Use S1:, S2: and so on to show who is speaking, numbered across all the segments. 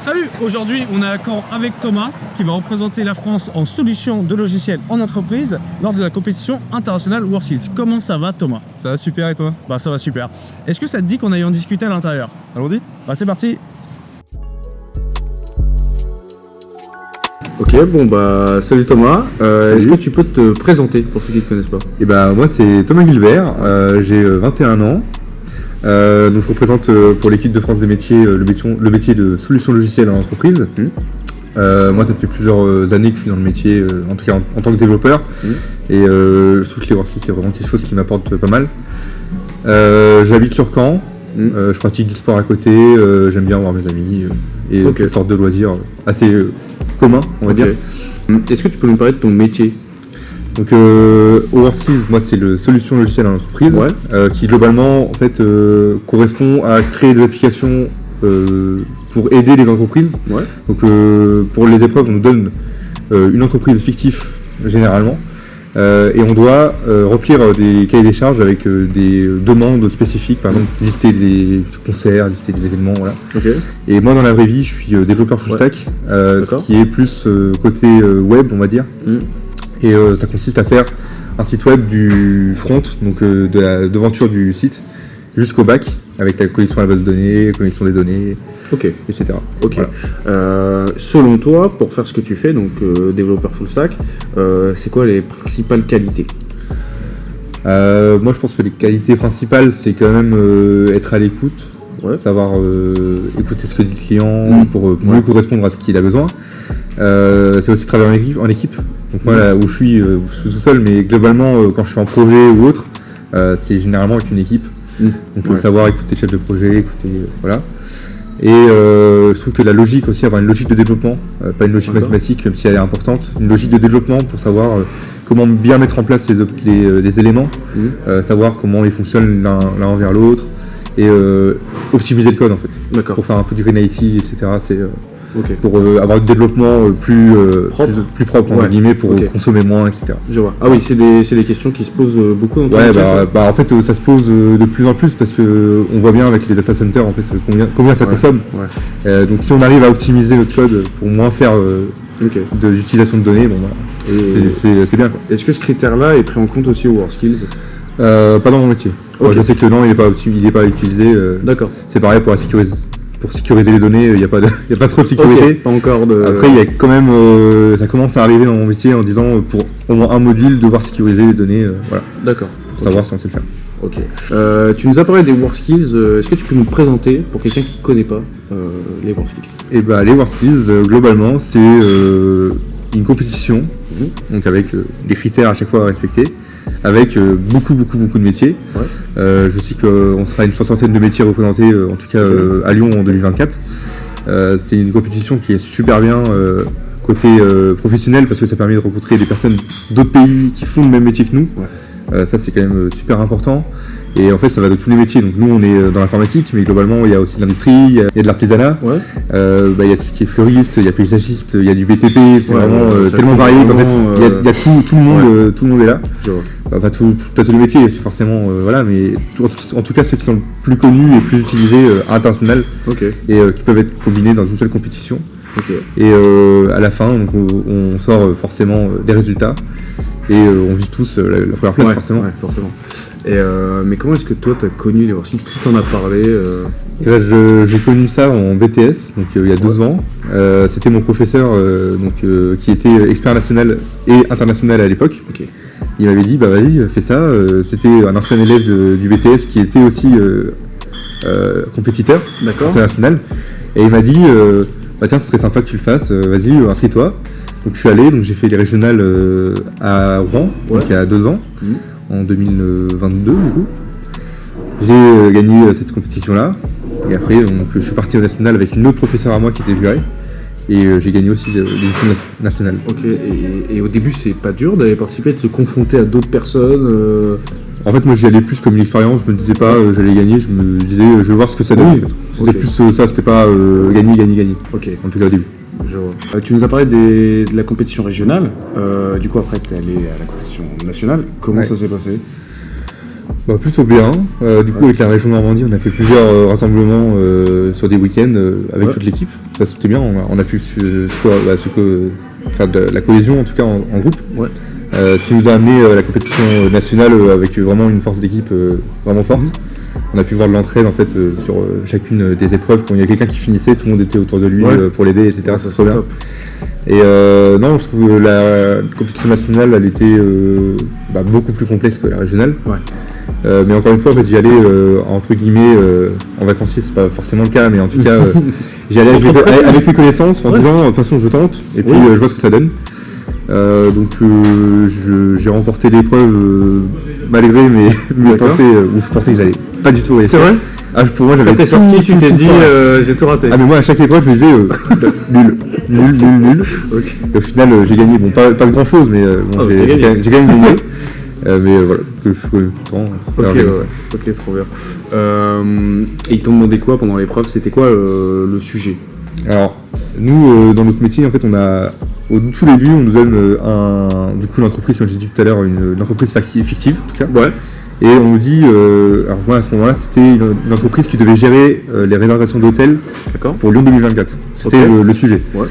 S1: Salut, aujourd'hui on est à Caen avec Thomas qui va représenter la France en solution de logiciels en entreprise lors de la compétition internationale WorldSkills. Comment ça va Thomas?
S2: Ça va super et toi?
S1: Bah ça va super. Est-ce que ça te dit qu'on aille en discuter à l'intérieur?
S2: Allons-y.
S1: Bah c'est parti.
S3: Ok, bon bah salut Thomas,
S2: Salut.
S3: Est-ce que tu peux te présenter pour ceux qui ne te connaissent pas?
S2: Et bah moi c'est Thomas Gilbert, j'ai 21 ans, donc je représente pour l'équipe de France des métiers le métier de solution logicielle en entreprise. Moi ça fait plusieurs années que je suis dans le métier, en tout cas en tant que développeur, et je trouve que les WorldSkills c'est vraiment quelque chose qui m'apporte pas mal. J'habite sur Caen, je pratique du sport à côté, j'aime bien voir mes amis et toutes sortes de loisirs assez communs on va dire.
S3: Est-ce que tu peux nous parler de ton métier?
S2: Donc au WorldSkills, moi c'est le solution logicielle en entreprise, qui globalement en fait correspond à créer des applications pour aider les entreprises. Donc pour les épreuves on nous donne une entreprise fictive généralement, et on doit remplir des cahiers des charges avec des demandes spécifiques, par exemple lister des concerts, lister des événements, voilà. Et moi dans la vraie vie je suis développeur full stack, ce qui est plus côté web on va dire. Et ça consiste à faire un site web du front, donc de la devanture du site, jusqu'au back, avec la connexion à la base de données, connexion des données, etc.
S3: Voilà. Selon toi, pour faire ce que tu fais, donc développeur full stack, c'est quoi les principales qualités?
S2: Moi je pense que les qualités principales c'est quand même être à l'écoute, savoir écouter ce que dit le client pour mieux correspondre à ce qu'il a besoin. C'est aussi travailler en équipe. Donc moi là où je suis tout seul, mais globalement quand je suis en projet ou autre, c'est généralement avec une équipe. Donc savoir écouter le chef de projet, écouter voilà. Et je trouve que la logique aussi, avoir une logique de développement, pas une logique mathématique même si elle est importante, une logique de développement pour savoir comment bien mettre en place les éléments, savoir comment ils fonctionnent l'un envers l'autre, et optimiser le code en fait, pour faire un peu du Renaiti, etc. C'est pour avoir du développement plus propre entre guillemets, pour consommer moins, etc.
S3: Je vois. Ah oui, c'est des questions qui se posent beaucoup dans ton métier,
S2: en fait ça se pose de plus en plus parce que on voit bien avec les data centers en fait combien ça consomme. Donc si on arrive à optimiser notre code pour moins faire de l'utilisation de données, bon voilà, c'est bien quoi.
S3: Est-ce que ce critère-là est pris en compte aussi au WorldSkills?
S2: Pas dans mon métier. Je sais que non, il est pas utilisé. C'est pareil pour sécuriser les données, il n'y a pas trop de sécurité.
S3: Pas encore de...
S2: Après, il y a quand même, ça commence à arriver dans mon métier en disant pour au moins un module devoir sécuriser les données, voilà. Pour savoir si on sait le faire.
S3: Tu nous as parlé des WorldSkills. Est-ce que tu peux nous présenter pour quelqu'un qui ne connaît pas les WorldSkills?
S2: Et bah les WorldSkills, globalement, c'est une compétition, donc avec des critères à chaque fois à respecter, avec beaucoup de métiers. Je sais qu'on sera une soixantaine de métiers représentés, en tout cas à Lyon en 2024. C'est une compétition qui est super bien côté professionnel, parce que ça permet de rencontrer des personnes d'autres pays qui font le même métier que nous. Ça c'est quand même super important. Et en fait ça va de tous les métiers, donc nous on est dans l'informatique, mais globalement il y a aussi de l'industrie, il y a de l'artisanat, il y a tout ce qui est fleuriste, il y a paysagiste, il y a du BTP, c'est vraiment tellement varié qu'en fait il y a tout le monde est là. Pas tous les métiers forcément, voilà, mais en tout cas ceux qui sont le plus connus et plus utilisés à l'international, et qui peuvent être combinés dans une seule compétition. Et à la fin donc, on sort forcément des résultats. Et on vise tous la première place forcément.
S3: Et mais comment est-ce que toi tu as connu les WorldSkills? Qui t'en a parlé?
S2: J'ai connu ça en BTS, donc il y a 2 ans. C'était mon professeur qui était expert national et international à l'époque. Il m'avait dit bah vas-y fais ça. C'était un ancien élève du BTS qui était aussi compétiteur international. Et il m'a dit bah tiens ce serait sympa que tu le fasses, vas-y inscris-toi. Donc je suis allé, donc j'ai fait les régionales à Rouen, donc il y a 2 ans, en 2022 du coup. J'ai gagné cette compétition-là, et après donc, je suis parti au national avec une autre professeure à moi qui était jurée, et j'ai gagné aussi l'édition nationale.
S3: Et au début c'est pas dur d'aller participer, de se confronter à d'autres personnes
S2: En fait moi j'y allais plus comme une expérience, je me disais pas j'allais gagner, je me disais je vais voir ce que ça donne en fait. C'était plus ça, c'était pas gagner. En tout cas au début.
S3: Tu nous as parlé de la compétition régionale, du coup après tu es allé à la compétition nationale, comment ça s'est passé?
S2: Bah, plutôt bien. Du coup, avec la région Normandie, on a fait plusieurs rassemblements sur des week-ends avec toute l'équipe. Ça c'était bien, on a pu faire de la cohésion en tout cas en groupe.
S3: Ouais.
S2: Ce qui nous a amené à la compétition nationale avec vraiment une force d'équipe vraiment forte. On a pu voir de l'entraide en fait sur chacune des épreuves. Quand il y a quelqu'un qui finissait, tout le monde était autour de lui pour l'aider, etc.
S3: Ouais,
S2: ça se bien.
S3: top.
S2: Et non, je trouve la compétition nationale, elle était beaucoup plus complexe que la régionale.
S3: Ouais.
S2: Mais encore une fois, en fait, j'y allais entre guillemets en vacancier, c'est pas forcément le cas, mais en tout cas, j'y allais avec mes connaissances en disant de toute façon je tente et puis je vois ce que ça donne. Donc j'ai remporté l'épreuve malgré mes pensées où je pensais que j'allais pas du tout réussir.
S3: C'est vrai?
S2: Pour moi, j'avais
S3: Quand t'es sorti, tu t'es dit j'ai tout raté.
S2: Ah mais moi à chaque épreuve je me disais nul.
S3: Ok.
S2: Et au final j'ai gagné, bon pas de grand chose mais j'ai quand même gagné. Mais voilà, que je suis tout le temps.
S3: Ok, trop bien. Et ils t'ont demandé quoi pendant l'épreuve? C'était quoi le sujet?
S2: Alors, nous, dans notre métier, en fait, au tout début, on nous donne une entreprise, comme j'ai dit tout à l'heure, une entreprise fictive, en tout cas.
S3: Ouais.
S2: Et on nous dit, alors moi, à ce moment-là, c'était une entreprise qui devait gérer les réservations d'hôtels pour Lyon 2024. C'était le sujet. Ouais.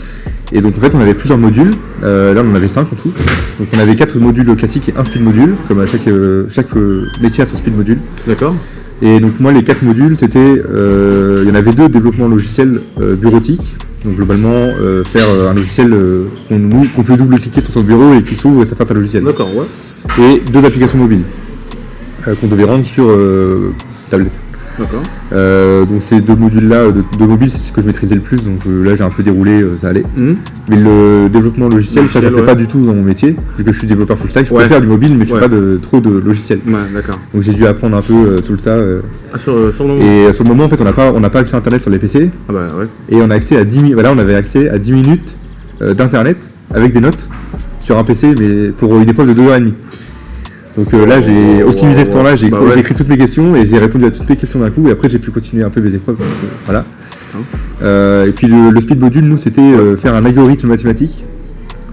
S2: Et donc, en fait, on avait plusieurs modules. Là, on en avait 5 en tout. Donc, on avait 4 modules classiques et un speed module, comme à chaque métier a son speed module.
S3: D'accord.
S2: Et donc moi les 4 modules c'était, il y en avait 2 développement logiciel bureautique, donc globalement faire un logiciel qu'on peut double-cliquer sur son bureau et qui s'ouvre et ça fasse un logiciel.
S3: D'accord, ouais.
S2: Et 2 applications mobiles qu'on devait rendre sur tablette.
S3: D'accord.
S2: Donc ces 2 modules-là de mobile, c'est ce que je maîtrisais le plus, donc là j'ai un peu déroulé, ça allait. Mais le développement logiciel, ça je ne fais pas du tout dans mon métier, vu que je suis développeur full stack, je peux faire du mobile mais je fais pas trop de logiciel.
S3: Ouais, d'accord.
S2: Donc j'ai dû apprendre un peu tout le tas.
S3: Sur le moment.
S2: Et sur le moment en fait on n'a pas accès à internet sur les PC.
S3: Ah bah ouais.
S2: Et on a accès à 10 minutes, voilà, on avait accès à 10 minutes d'internet avec des notes sur un PC mais pour une épreuve de 2h30. Donc là j'ai optimisé ce temps-là, j'ai écrit toutes mes questions et j'ai répondu à toutes mes questions d'un coup et après j'ai pu continuer un peu mes épreuves. Donc, voilà. Et puis le speed module, nous c'était faire un algorithme mathématique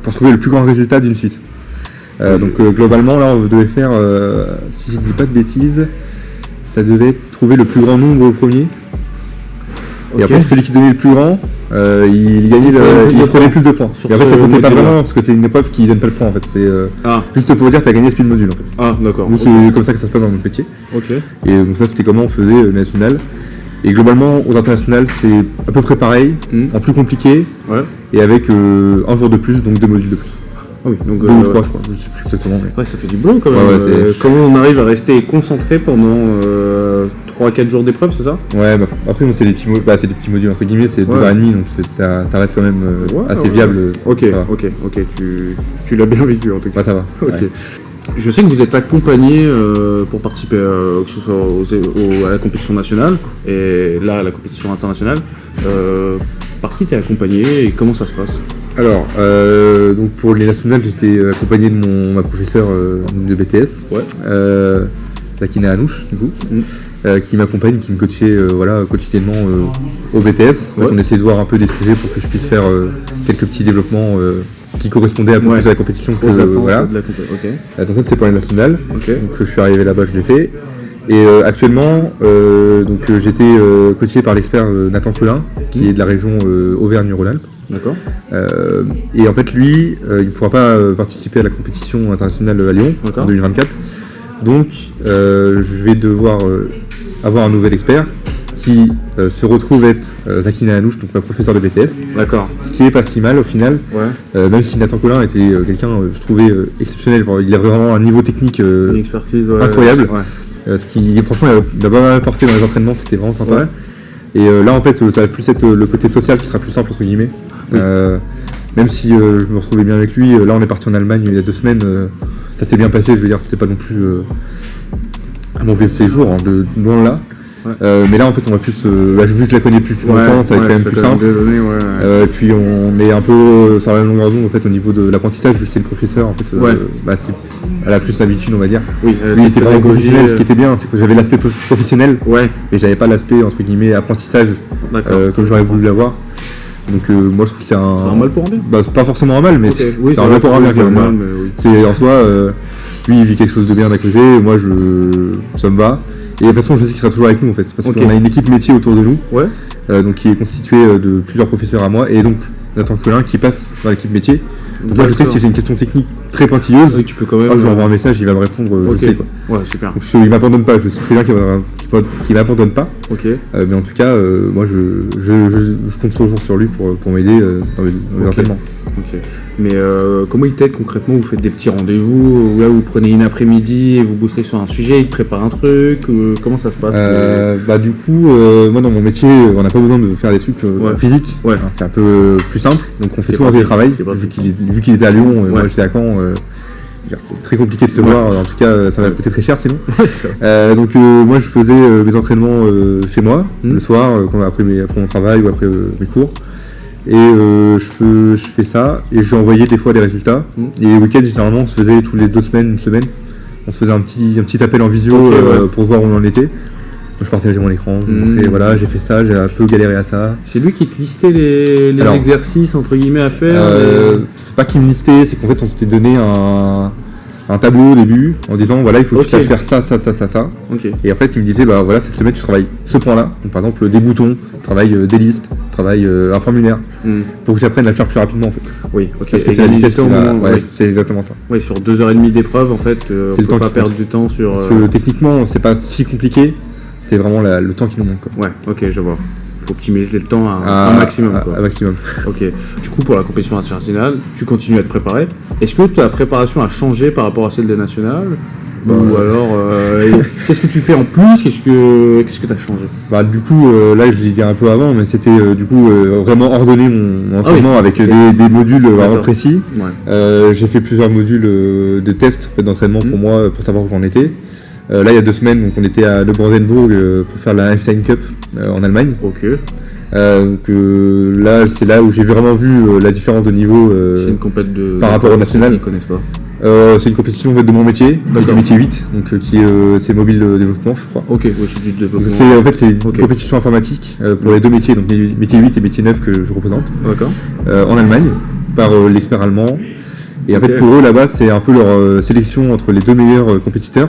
S2: pour trouver le plus grand résultat d'une suite. Donc globalement là on devait faire, si je dis pas de bêtises, ça devait trouver le plus grand nombre au premier. Et après celui qui donnait le plus grand, il gagnait il prenait plus de points. Et après ça comptait pas vraiment parce que c'est une épreuve qui donne pas le point en fait. C'est juste pour dire que tu as gagné speed module en fait.
S3: Ah d'accord.
S2: Nous c'est comme ça que ça se passe dans notre métier.
S3: Ok.
S2: Et donc ça c'était comment on faisait national. Et globalement aux internationales c'est à peu près pareil, en plus compliqué et avec un jour de plus, donc 2 modules de plus.
S3: Ah oui, donc
S2: 2 ou 3 je crois, je sais plus exactement. Mais...
S3: Ouais, ça fait du boulot quand même. Comment on arrive à rester concentré pendant 3-4 jours d'épreuve, c'est ça? Ouais,
S2: après c'est des petits modules entre guillemets, c'est 2h30 donc ça reste quand même assez viable.
S3: Ok, tu l'as bien vécu en tout cas.
S2: Ouais, ça va.
S3: Ok. Ouais. Je sais que vous êtes accompagné pour participer que ce soit à la compétition nationale et là à la compétition internationale. Par qui t'es accompagné et comment ça se passe?
S2: Alors, donc pour les nationales, j'étais accompagné de ma professeure de BTS, Zakina Anouche, du coup, qui m'accompagne, qui me coachait quotidiennement au BTS. En fait, on essayait de voir un peu des sujets pour que je puisse faire quelques petits développemps qui correspondaient un peu plus à la compétition. Donc ça c'était pour les nationales. Donc je suis arrivé là-bas, je l'ai fait. Et actuellement, j'étais coaché par l'expert Nathan Collin, qui est de la région Auvergne-Rhône-Alpes.
S3: D'accord.
S2: Et en fait, lui, il ne pourra pas participer à la compétition internationale à Lyon en 2024. Donc, je vais devoir avoir un nouvel expert qui se retrouve être Zakina Anouche, donc ma professeure de BTS.
S3: D'accord. Ce
S2: qui est pas si mal au final. Même si Nathan Collin était quelqu'un, je trouvais exceptionnel. Il a vraiment un niveau technique une expertise incroyable. Ce qui, franchement, il a pas mal apporté dans les entraînements, c'était vraiment sympa. Et là, en fait, ça va plus être le côté social qui sera plus simple, entre guillemets. Même si je me retrouvais bien avec lui, là, on est parti en Allemagne il y a 2 semaines. Ça s'est bien passé, je veux dire, c'était pas non plus un mauvais séjour, de loin de là. Mais là, en fait, on va plus. Vu que je la connais plus longtemps, ça va être quand même plus simple. Et puis, on est un peu sur la même longueur d'onde en fait, au niveau de l'apprentissage, vu que c'est le professeur. En fait, elle a plus l'habitude, on va dire. Lui, il était vraiment professionnel. Ce qui était bien, c'est que j'avais l'aspect professionnel, mais j'avais pas l'aspect, entre guillemets, apprentissage, comme j'aurais voulu l'avoir. Donc moi je trouve que c'est
S3: C'est un mal pour un bien.
S2: Bah, c'est pas forcément un mal, mais
S3: Ok. Oui,
S2: c'est un mal pour un bien quand même.
S3: mal,
S2: Voilà.
S3: mais oui.
S2: C'est en soi, lui il vit quelque chose de bien d'un côté, moi ça me va. Et de toute façon je sais qu'il sera toujours avec nous en fait, parce
S3: Ok.
S2: qu'on a une équipe métier autour de nous,
S3: Ouais.
S2: donc qui est constituée de plusieurs professeurs à moi, et donc Nathan Colin qui passe dans l'équipe métier. Donc moi je sais que si j'ai une question technique très pointilleuse,
S3: Oui, tu peux quand même.
S2: je lui envoie un message, il va me répondre,
S3: Ok.
S2: je sais quoi.
S3: Ouais, super.
S2: Donc il m'abandonne pas, je sais très bien qu'il m'abandonne pas,
S3: Ok.
S2: mais en tout cas moi je compte toujours sur lui pour m'aider dans les
S3: Ok.
S2: entraînements.
S3: Ok. Mais comment il t'aide concrètement? Vous faites des petits rendez-vous où là vous prenez une après-midi et vous bossez sur un sujet, il te prépare un truc, comment ça se passe?
S2: Bah du coup, moi dans mon métier, on n'a pas besoin de faire des trucs
S3: Ouais.
S2: en physique.
S3: Ouais.
S2: Hein, c'est un peu plus simple. Donc on fait
S3: C'est
S2: tout en
S3: pratique,
S2: télétravail.
S3: c'est pratique.
S2: Vu qu'il était à Lyon,
S3: Ouais.
S2: moi j'étais à Caen. C'est très compliqué de se
S3: Ouais.
S2: voir. En tout cas, ça va coûter très cher sinon.
S3: C'est vrai.
S2: Donc moi je faisais mes entraînements chez moi le soir, après mon travail ou après mes cours. Et je fais ça et j'ai envoyé des fois des résultats. Et les week-ends généralement on se faisait tous les 2 semaines, une semaine. On se faisait un petit appel en visio
S3: Ok, ouais.
S2: pour voir où on en était. Je partageais mon écran, je montrais, voilà, j'ai fait ça, j'ai un peu galéré à ça.
S3: C'est lui qui te listait les
S2: Alors,
S3: exercices entre guillemets à faire.
S2: C'est pas qu'il me listait, c'est qu'en fait on s'était donné un tableau au début en disant voilà il faut que tu
S3: Ok.
S2: saches faire ça.
S3: Ok.
S2: Et en fait il me disait bah voilà cette semaine tu travailles ce point-là. Donc par exemple des boutons, travaille des listes, travaille un formulaire pour que j'apprenne à le faire plus rapidement en fait.
S3: Oui, ok.
S2: Parce que
S3: Et
S2: c'est la
S3: gagner
S2: vitesse
S3: du
S2: qui
S3: temps au
S2: va.
S3: moment-
S2: Ouais,
S3: oui.
S2: c'est exactement ça.
S3: Oui, sur 2h30 d'épreuve, en fait, on
S2: C'est le
S3: peut
S2: temps
S3: pas
S2: qui
S3: perdre
S2: compte.
S3: du temps sur.
S2: Parce que techniquement c'est pas si compliqué, c'est vraiment le temps qui nous manque quoi.
S3: Ouais, ok, je vois. Faut optimiser le temps à un maximum, quoi.
S2: Un maximum.
S3: Ok. Du coup, pour la compétition internationale, tu continues à te préparer. Est-ce que ta préparation a changé par rapport à celle des nationales? Ou alors, qu'est-ce que tu fais en plus? Qu'est-ce que tu as changé?
S2: Bah du coup là je l'ai dit un peu avant mais c'était du coup vraiment ordonner mon entraînement avec
S3: ok.
S2: des modules vraiment
S3: D'accord.
S2: précis.
S3: Ouais.
S2: J'ai fait plusieurs modules de tests en fait, d'entraînement pour moi pour savoir où j'en étais. Là il y a 2 semaines donc on était à Le Brandenburg pour faire la Einstein Cup en Allemagne.
S3: Ok.
S2: Donc là c'est là où j'ai vraiment vu la différence de niveau
S3: C'est une compète de.
S2: par rapport au national.
S3: Ils connaissent pas.
S2: C'est une compétition en fait, de mon métier,
S3: D'accord.
S2: du métier 8, donc qui est c'est mobile développement je crois.
S3: Ok, ouais, c'est du développement.
S2: C'est une
S3: Ok.
S2: compétition informatique pour les 2 métiers, donc métier 8 et métier 9 que je représente,
S3: D'accord.
S2: en Allemagne, par l'expert allemand. Et en
S3: Ok.
S2: fait pour eux là-bas c'est un peu leur sélection entre les 2 meilleurs compétiteurs.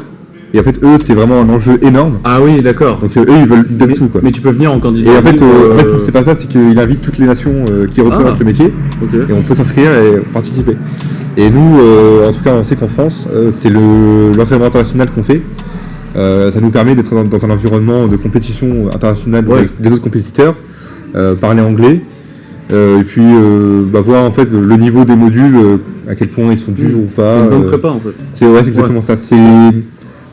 S2: Et en fait eux c'est vraiment un enjeu énorme.
S3: Ah oui, d'accord.
S2: Donc eux ils donnent tout quoi.
S3: Mais tu peux venir en candidat.
S2: Et en fait,
S3: libre,
S2: c'est pas ça, c'est qu'il invite toutes les nations qui représentent
S3: Ah.
S2: le métier
S3: Ok.
S2: et on peut s'inscrire et participer. Et nous, en tout cas, on sait qu'en France, c'est l'entraînement international qu'on fait. Ça nous permet d'être dans un environnement de compétition internationale
S3: Ouais.
S2: avec des autres compétiteurs, parler anglais, et puis voir en fait le niveau des modules, à quel point ils sont durs ou pas.
S3: C'est une bonne prépa en fait.
S2: C'est exactement ça. C'est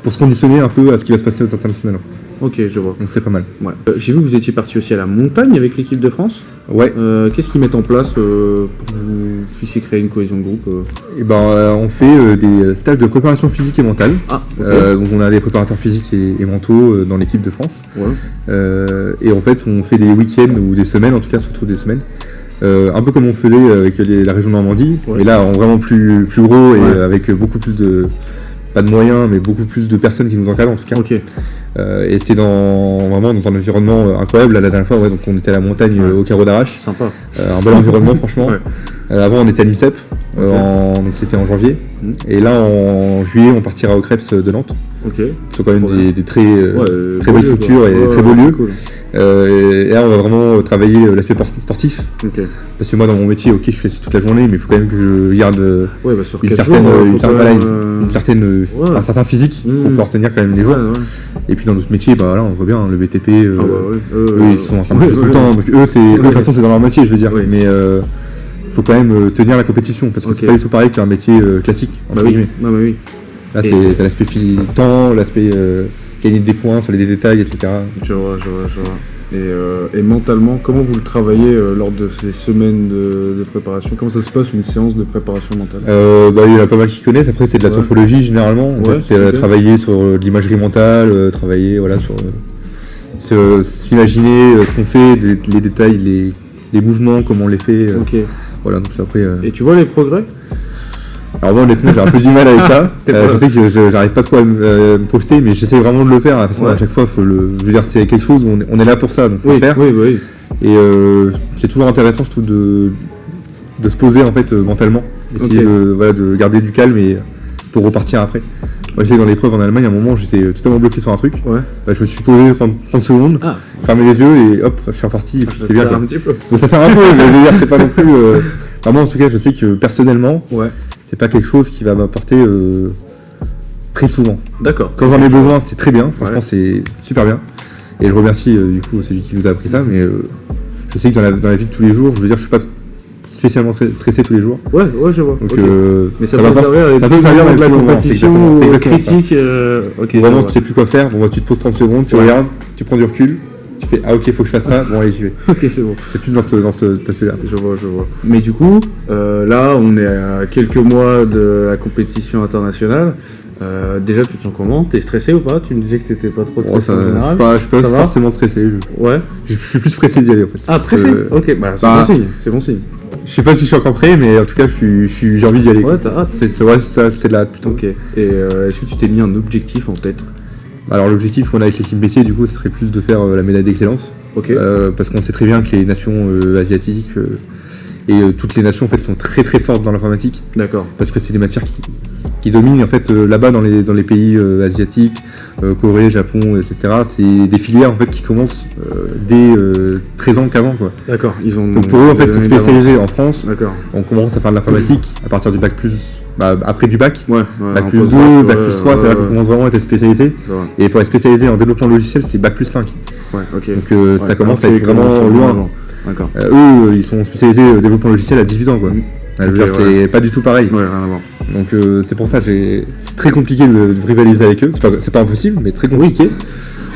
S2: pour se conditionner un peu à ce qui va se passer aux internationales. En fait.
S3: Ok, je vois.
S2: Donc c'est pas mal.
S3: Ouais. J'ai vu que vous étiez parti aussi à la montagne avec l'équipe de France.
S2: Ouais.
S3: Qu'est-ce qu'ils mettent en place pour que vous puissiez créer une cohésion de groupe
S2: Et on fait des stages de préparation physique et mentale.
S3: Ah, ok.
S2: Donc on a des préparateurs physiques et mentaux dans l'équipe de France.
S3: Ouais.
S2: Et en fait on fait des week-ends ou des semaines, en tout cas surtout des semaines. Un peu comme on faisait avec la région Normandie,
S3: Ouais.
S2: mais là en vraiment plus gros et
S3: Ouais.
S2: avec beaucoup plus pas de moyens, mais beaucoup plus de personnes qui nous encadrent en tout cas.
S3: Ok.
S2: Et c'est vraiment dans un environnement incroyable. Là, la dernière fois, donc on était à la montagne
S3: Ouais.
S2: au Carreau d'Arrache.
S3: Sympa.
S2: Un bel environnement franchement.
S3: Ouais.
S2: Avant on était à l'INSEP,
S3: Ok.
S2: donc c'était en janvier.
S3: Mhm.
S2: Et là en juillet on partira au Krebs de Nantes.
S3: Ok.
S2: Ce sont quand même
S3: Trop bien.
S2: des très
S3: Beau
S2: belles
S3: lieu,
S2: structures
S3: quoi.
S2: et
S3: Ouais,
S2: très beaux
S3: c'est
S2: lieux.
S3: cool.
S2: Et là on va vraiment travailler l'aspect sportif.
S3: Ok.
S2: Parce que moi dans mon métier, ok je fais ça toute la journée, mais il faut quand même que je garde
S3: Ouais, bah sur
S2: une
S3: 4
S2: certaine,
S3: jours, faut
S2: une certaine-
S3: quand
S2: voilà,
S3: même,
S2: une certaine,
S3: ouais.
S2: un certain physique
S3: Mhm.
S2: pour pouvoir tenir quand même les jours.
S3: Ouais, ouais.
S2: Et puis dans notre métier, bah là on voit bien le BTP.
S3: Ah bah ouais.
S2: Eux ils sont en train de
S3: ouais,
S2: faire tout le
S3: ouais.
S2: temps. Donc eux de toute façon c'est dans leur métier je veux dire.
S3: Ouais.
S2: Mais faut quand même tenir la compétition parce que
S3: Ok.
S2: c'est pas du tout pareil qu'un métier classique entre
S3: Bah oui.
S2: guillemets.
S3: Bah oui.
S2: Là
S3: Et-
S2: t'as l'aspect temps, l'aspect gagner des points sur les détails, etc.
S3: Je vois. Et mentalement, comment vous le travaillez lors de ces semaines de préparation? Comment ça se passe une séance de préparation mentale?
S2: Il y en a pas mal qui connaissent, après c'est de la
S3: Ouais.
S2: sophrologie généralement, en
S3: Ouais,
S2: fait, c'est
S3: ok.
S2: travailler sur de l'imagerie mentale, travailler voilà, sur s'imaginer ce qu'on fait, les détails, les mouvements, comment on les fait,
S3: Ok.
S2: voilà, donc c'est après...
S3: Et tu vois les progrès?
S2: Alors moi honnêtement j'ai un peu du mal avec ça,
S3: T'es pas-
S2: je sais que j'arrive pas trop à me projeter mais j'essaie vraiment de le faire, de toute façon
S3: Ouais.
S2: à chaque fois je veux dire c'est quelque chose où on est là pour ça, donc faut le faire.
S3: Oui.
S2: Et c'est toujours intéressant, je trouve, de se poser en fait mentalement, essayer de garder du calme et pour repartir après. Moi, j'étais dans l'épreuve en Allemagne, à un moment, j'étais totalement bloqué sur un truc.
S3: Ouais.
S2: Je me suis posé 30 secondes, fermé les yeux et hop, je suis reparti. Et puis c'était bien.
S3: Ça sert un petit peu.
S2: Donc ça sert un peu, mais je veux dire, c'est pas non plus. Moi, en tout cas, je sais que personnellement, c'est pas quelque chose qui va m'apporter très souvent.
S3: D'accord.
S2: Quand j'en ai besoin, c'est très bien. Franchement, c'est super bien. Et je remercie du coup celui qui nous a appris ça, mais je sais que dans la vie de tous les jours, je veux dire, je suis pas spécialement stressé tous les jours.
S3: Ouais, je vois.
S2: Donc,
S3: mais ça peut servir
S2: dans
S3: la compétition
S2: c'est
S3: critique.
S2: Vraiment, tu sais plus quoi faire. Bon, tu te poses 30 secondes, tu regardes, tu prends du recul, tu fais ok, faut que je fasse ça. Bon, allez, j'y vais.
S3: Ok, c'est bon.
S2: C'est plus dans cet aspect-là.
S3: Je vois. Mais du coup, là, on est à quelques mois de la compétition internationale. Déjà, tu te sens comment? T'es stressé ou pas? Tu me disais que t'étais pas trop stressé en général.
S2: Je suis pas forcément stressé. Je suis plus pressé d'y aller en fait.
S3: Ah, pressé? Ok, c'est bon signe.
S2: Je sais pas si je suis encore prêt, mais en tout cas, j'ai envie d'y aller.
S3: Ouais, t'as hâte.
S2: C'est de la hâte.
S3: Ok. Et est-ce que tu t'es mis un objectif en tête?
S2: Alors, l'objectif qu'on a avec l'équipe métier, du coup, ce serait plus de faire la médaille d'excellence.
S3: Ok.
S2: Parce qu'on sait très bien que les nations asiatiques et toutes les nations en fait sont très très fortes dans l'informatique.
S3: D'accord.
S2: Parce que c'est des matières qui dominent en fait là-bas dans les pays asiatiques, Corée, Japon, etc. C'est des filières en fait qui commencent dès 13 ans, 15 ans quoi.
S3: D'accord.
S2: Donc pour eux en fait c'est spécialisé en France.
S3: D'accord.
S2: On commence à faire de l'informatique à partir du bac plus, après du bac. Bac plus 2, bac plus 3, c'est là qu'on commence vraiment à être spécialisé. Et pour être spécialisé en développement logiciel, c'est bac plus 5.
S3: Ouais, ok.
S2: Donc ça commence à être vraiment loin.
S3: D'accord.
S2: Eux, ils sont spécialisés au développement logiciel à 18 ans quoi. Je veux dire, c'est pas du tout pareil.
S3: Ouais, rien à voir.
S2: Donc c'est pour ça c'est très compliqué de rivaliser avec eux. C'est pas impossible, mais très compliqué.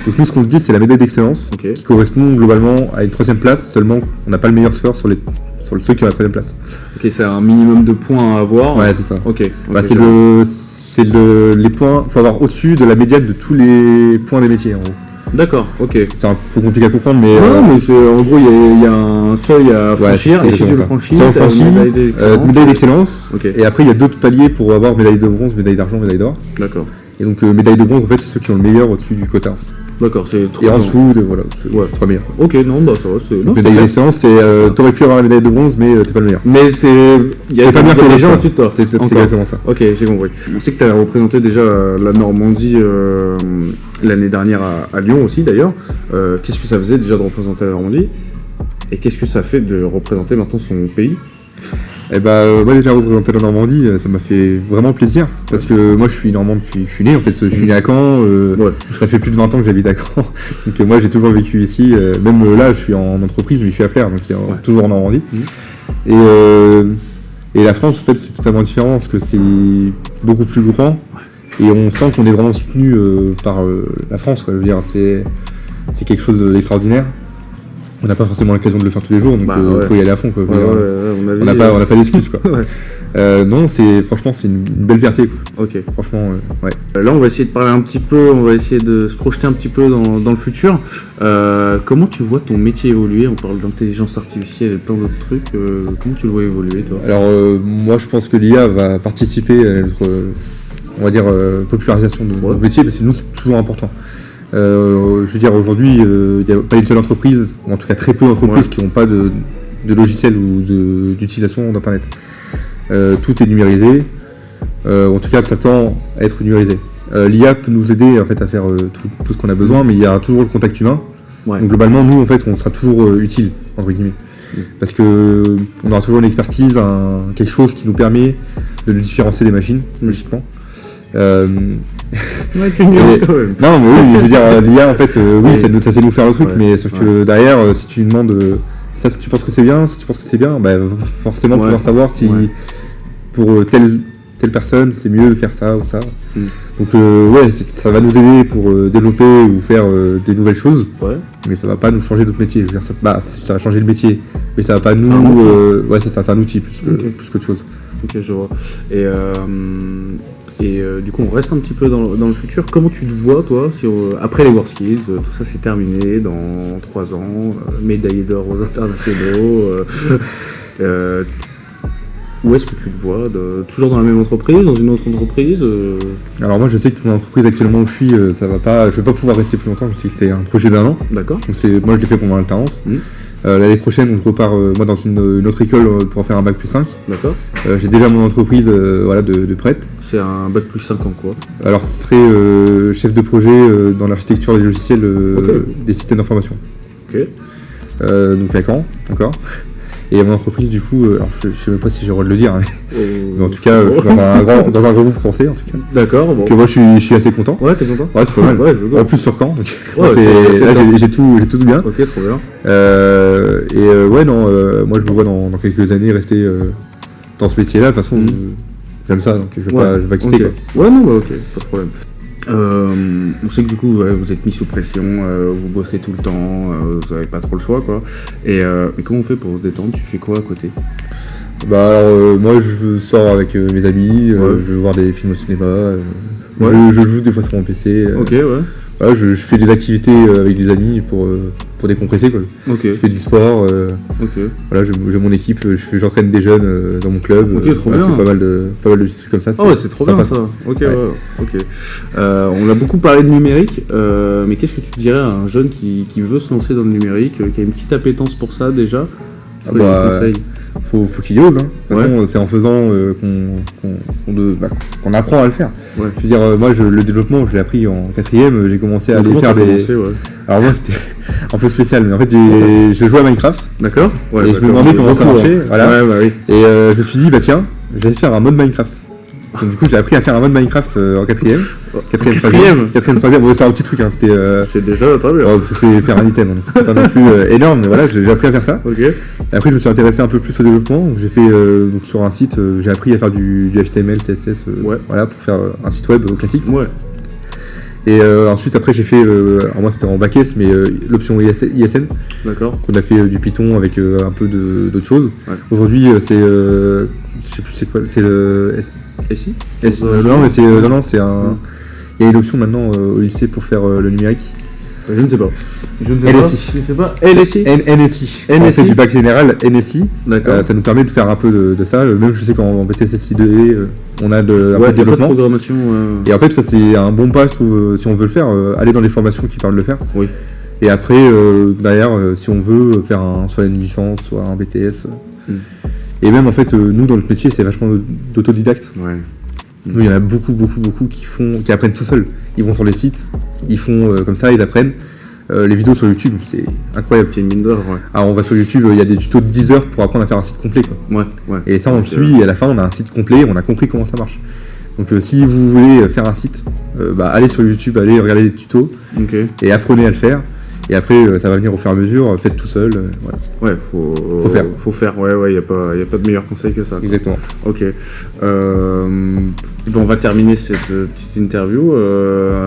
S2: Donc nous, ce qu'on se dit, c'est la médaille d'excellence qui correspond globalement à une 3ème place. Seulement, on n'a pas le meilleur score sur ceux qui ont la 3ème place.
S3: Ok, c'est un minimum de points à avoir.
S2: Ouais, c'est ça.
S3: Ok.
S2: C'est les points. Faut avoir au-dessus de la médiane de tous les points des métiers en gros.
S3: D'accord, ok.
S2: C'est un peu compliqué à comprendre, mais.
S3: Non, mais en gros, il y a un seuil à franchir, et si tu le franchis, tu as une
S2: médaille d'excellence.
S3: Okay.
S2: Et après, il y a d'autres paliers pour avoir médaille de bronze, médaille d'argent, médaille d'or.
S3: D'accord.
S2: Et donc, médaille de bronze, en fait, c'est ceux qui ont le meilleur au-dessus du quota.
S3: D'accord, c'est trop.
S2: Et en dessous, voilà, c'est 3 meilleurs.
S3: Ok, non, bah ça va.
S2: Donc, médaille d'excellence, c'est. T'aurais pu avoir la médaille de bronze, mais t'es pas le meilleur.
S3: Mais il y a
S2: pas meilleur que
S3: les gens au-dessus de toi.
S2: C'est exactement ça.
S3: Ok, j'ai compris. On sait que tu as représenté déjà la Normandie l'année dernière à Lyon aussi d'ailleurs. Qu'est-ce que ça faisait déjà de représenter la Normandie? Et qu'est-ce que ça fait de représenter maintenant son pays?
S2: Moi déjà représenter la Normandie, ça m'a fait vraiment plaisir. Parce que moi je suis normand depuis que je suis né en fait. Je suis né à Caen, ça fait plus de 20 ans que j'habite à Caen. Donc moi j'ai toujours vécu ici. Même là je suis en entreprise mais je suis à Flers, donc c'est toujours en Normandie. Et la France en fait c'est totalement différent parce que c'est beaucoup plus grand. Et on sent qu'on est vraiment soutenu par la France quoi. Je veux dire, c'est quelque chose d'extraordinaire. On n'a pas forcément l'occasion de le faire tous les jours, donc faut y aller à fond quoi. On n'a pas d'excuses quoi. Non, franchement c'est une belle fierté quoi.
S3: Ok.
S2: Franchement, ouais.
S3: Là on va essayer de parler un petit peu, on va essayer de se projeter un petit peu dans le futur. Comment tu vois ton métier évoluer? On parle d'intelligence artificielle et plein d'autres trucs. Comment tu le vois évoluer toi?
S2: Alors moi je pense que l'IA va participer à notre on va dire popularisation de notre métier parce que nous c'est toujours important. Je veux dire aujourd'hui il n'y a pas une seule entreprise, ou en tout cas très peu d'entreprises qui n'ont pas de logiciel ou d'utilisation d'internet. Tout est numérisé, en tout cas ça tend à être numérisé. L'IA peut nous aider en fait à faire tout ce qu'on a besoin, mais il y a toujours le contact humain. Donc globalement nous en fait on sera toujours utile entre guillemets. Parce que on aura toujours une expertise, quelque chose qui nous permet de nous différencier des machines, logiquement.
S3: Tu nuances quand même.
S2: Non mais oui, je veux dire l'IA en fait ça sait nous faire le truc, mais sauf que derrière si tu demandes ça si tu penses que c'est bien, forcément pouvoir savoir si pour telle personne c'est mieux de faire ça ou ça. Donc ça va nous aider pour développer ou faire des nouvelles choses, mais ça va pas nous changer notre métier. Je veux dire, ça va changer le métier, mais ça va pas nous c'est un outil plus qu'autre chose.
S3: Ok, je vois. Et du coup, on reste un petit peu dans le futur. Comment tu te vois, toi, après les WorldSkills, tout ça c'est terminé dans 3 ans, médaillé d'or aux internationaux. où est-ce que tu te vois toujours dans la même entreprise, dans une autre entreprise
S2: Alors moi je sais que mon entreprise actuellement où je suis, ça va pas, je vais pas pouvoir rester plus longtemps, je sais que c'était un projet d'1 an.
S3: D'accord.
S2: Donc moi je l'ai fait pendant l'alternance. L'année prochaine je repars moi dans une autre école pour faire un bac plus 5.
S3: D'accord.
S2: J'ai déjà mon entreprise de prête.
S3: C'est un bac plus 5 en quoi?
S2: Alors ce serait chef de projet dans l'architecture des logiciels des systèmes d'information.
S3: Ok.
S2: Donc à Caen encore. Et mon entreprise du coup, alors je sais même pas si j'ai le droit de le dire, hein, mais en tout cas je suis dans un grand groupe français en tout cas.
S3: D'accord, bon.
S2: Donc moi je suis assez content.
S3: Ouais, t'es content?
S2: Ouais, c'est pas mal.
S3: Ouais,
S2: En plus sur Caen, donc
S3: Ouais,
S2: là
S3: top.
S2: j'ai tout bien.
S3: Ok, trop bien.
S2: Ouais non, moi je me vois dans quelques années rester dans ce métier-là. De toute façon, j'aime ça, donc je vais pas quitter
S3: Ok.
S2: quoi.
S3: Ouais, non, bah ok, pas de problème. On sait que du coup vous êtes mis sous pression, vous bossez tout le temps, vous avez pas trop le choix quoi. Et comment on fait pour se détendre? Tu fais quoi à côté?
S2: Bah alors moi je sors avec mes amis, je vais voir des films au cinéma, je joue des fois sur mon PC.
S3: Ok, ouais.
S2: Voilà, je fais des activités avec des amis pour décompresser quoi.
S3: Ok.
S2: Je fais du sport,
S3: Ok.
S2: voilà, j'ai mon équipe, j'entraîne des jeunes dans mon club.
S3: Ok, trop bien.
S2: C'est pas mal de trucs comme ça.
S3: Ah ouais, c'est trop
S2: sympa,
S3: bien ça. Ok, ouais. Ok. On a beaucoup parlé de numérique, mais qu'est-ce que tu dirais à un jeune qui veut se lancer dans le numérique, qui a une petite appétence pour ça déjà? C'est quoi les conseils?
S2: Faut qu'il ose, hein. De toute façon, c'est en faisant qu'on apprend à le faire.
S3: Ouais.
S2: Je veux dire, moi, le développement, je l'ai appris en 4ème, j'ai commencé à aller faire des... Alors moi, c'était un peu spécial, mais en fait, je jouais à Minecraft.
S3: D'accord. Ouais,
S2: et je me demandais comment ça marchait, voilà.
S3: Ouais, bah oui.
S2: Et je me suis dit, bah tiens, je vais faire un mode Minecraft. Donc, du coup, j'ai appris à faire un mode Minecraft en 4ème. 4ème, 3ème, c'était un petit truc, hein. C'était...
S3: C'est déjà très bien.
S2: C'était faire un item, hein. C'était pas non plus énorme, mais voilà, j'ai appris à faire ça.
S3: Ok.
S2: Et après, je me suis intéressé un peu plus au développement. J'ai fait donc sur un site, j'ai appris à faire du HTML, CSS, voilà, pour faire un site web classique.
S3: Ouais.
S2: Et ensuite, après, j'ai fait, alors moi c'était en back S, mais l'option ISN.
S3: D'accord.
S2: On a fait du Python avec un peu d'autres choses.
S3: Ouais.
S2: Aujourd'hui, c'est, je sais plus c'est quoi, c'est le
S3: SI.
S2: Non, mais c'est, non, c'est un. Il y a une option maintenant au lycée pour faire le numérique.
S3: Je ne sais pas.
S2: NSI.
S3: Je ne sais pas. NSI.
S2: NSI. On fait du bac général NSI.
S3: D'accord.
S2: Ça nous permet de faire un peu de ça. Même je sais qu'en BTS SI2E, on a un peu de
S3: Pas de
S2: développement.
S3: programmation.
S2: Et en fait, ça c'est un bon pas, je trouve, si on veut le faire, aller dans les formations qui permettent de le faire.
S3: Oui.
S2: Et après, derrière, si on veut faire soit une licence, soit un BTS. Et même en fait, nous dans notre métier, c'est vachement d'autodidacte.
S3: Ouais.
S2: Nous, il y en a beaucoup qui apprennent tout seuls. Ils vont sur les sites, ils font comme ça, ils apprennent. Les vidéos sur YouTube, c'est incroyable.
S3: C'est une mine d'or, ouais.
S2: Alors on va sur YouTube, il y a des tutos de 10 heures pour apprendre à faire un site complet, quoi.
S3: Ouais.
S2: Et ça on le suit, et à la fin on a un site complet, on a compris comment ça marche. Donc si vous voulez faire un site, allez sur YouTube, allez regarder des tutos, et apprenez à le faire. Et après, ça va venir au fur et à mesure, faites tout seul, voilà.
S3: Ouais, faut
S2: faire.
S3: Faut faire, ouais, y a pas de meilleur conseil que ça. Quoi.
S2: Exactement.
S3: Ok. On va terminer cette petite interview.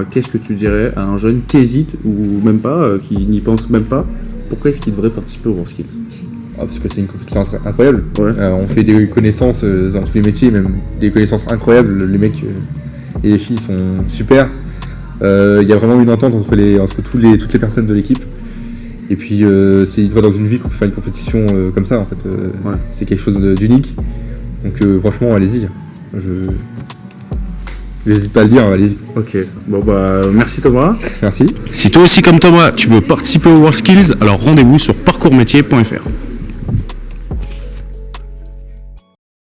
S3: Qu'est-ce que tu dirais à un jeune qui hésite, ou même pas, qui n'y pense même pas? Pourquoi est-ce qu'il devrait participer au WorldSkills?
S2: Parce que c'est une compétition incroyable.
S3: Ouais.
S2: On fait des connaissances dans tous les métiers, même des connaissances incroyables. Les mecs et les filles sont super. Il y a vraiment une entente entre toutes les personnes de l'équipe. Et puis c'est une fois dans une vie qu'on peut faire une compétition comme ça en fait. C'est quelque chose d'unique. Donc franchement allez-y. J'hésite pas à le dire, allez-y.
S3: Ok, bon merci Thomas.
S2: Merci.
S3: Si toi aussi comme Thomas tu veux participer au WorldSkills, alors rendez-vous sur parcoursmétier.fr.